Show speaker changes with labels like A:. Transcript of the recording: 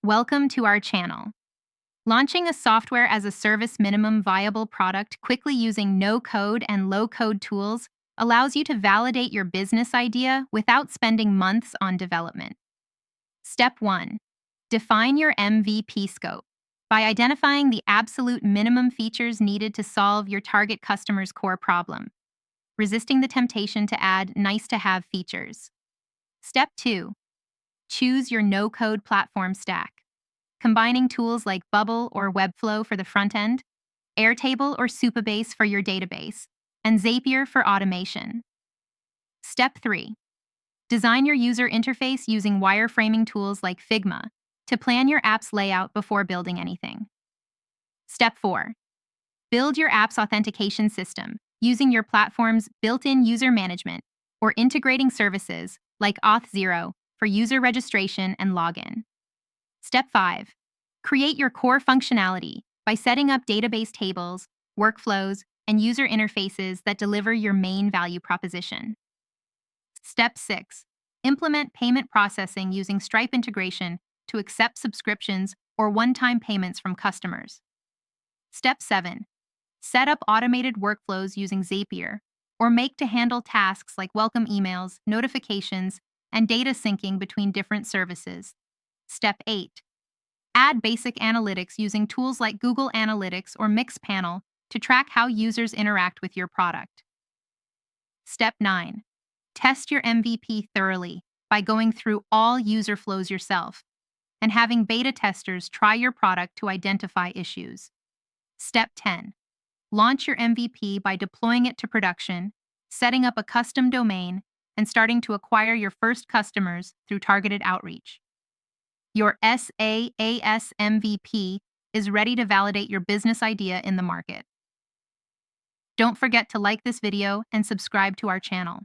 A: Welcome to our channel. Launching a software as a service minimum viable product quickly using no-code and low-code tools allows you to validate your business idea without spending months on development. Step 1. Define your MVP scope by identifying the absolute minimum features needed to solve your target customer's core problem, resisting the temptation to add nice-to-have features. Step 2. Choose your no-code platform stack, combining tools like Bubble or Webflow for the front end, Airtable or Supabase for your database, and Zapier for automation. Step 3. Design your user interface using wireframing tools like Figma to plan your app's layout before building anything. Step 4. Build your app's authentication system using your platform's built-in user management or integrating services like Auth0 for user registration and login. Step 5. Create your core functionality by setting up database tables, workflows, and user interfaces that deliver your main value proposition. Step 6. Implement payment processing using Stripe integration to accept subscriptions or one-time payments from customers. Step 7. Set up automated workflows using Zapier or Make to handle tasks like welcome emails, notifications, and data syncing between different services. Step 8. Add basic analytics using tools like Google Analytics or Mixpanel to track how users interact with your product. Step 9. Test your MVP thoroughly by going through all user flows yourself and having beta testers try your product to identify issues. Step 10. Launch your MVP by deploying it to production, setting up a custom domain, and starting to acquire your first customers through targeted outreach. Your SaaS MVP is ready to validate your business idea in the market. Don't forget to like this video and subscribe to our channel.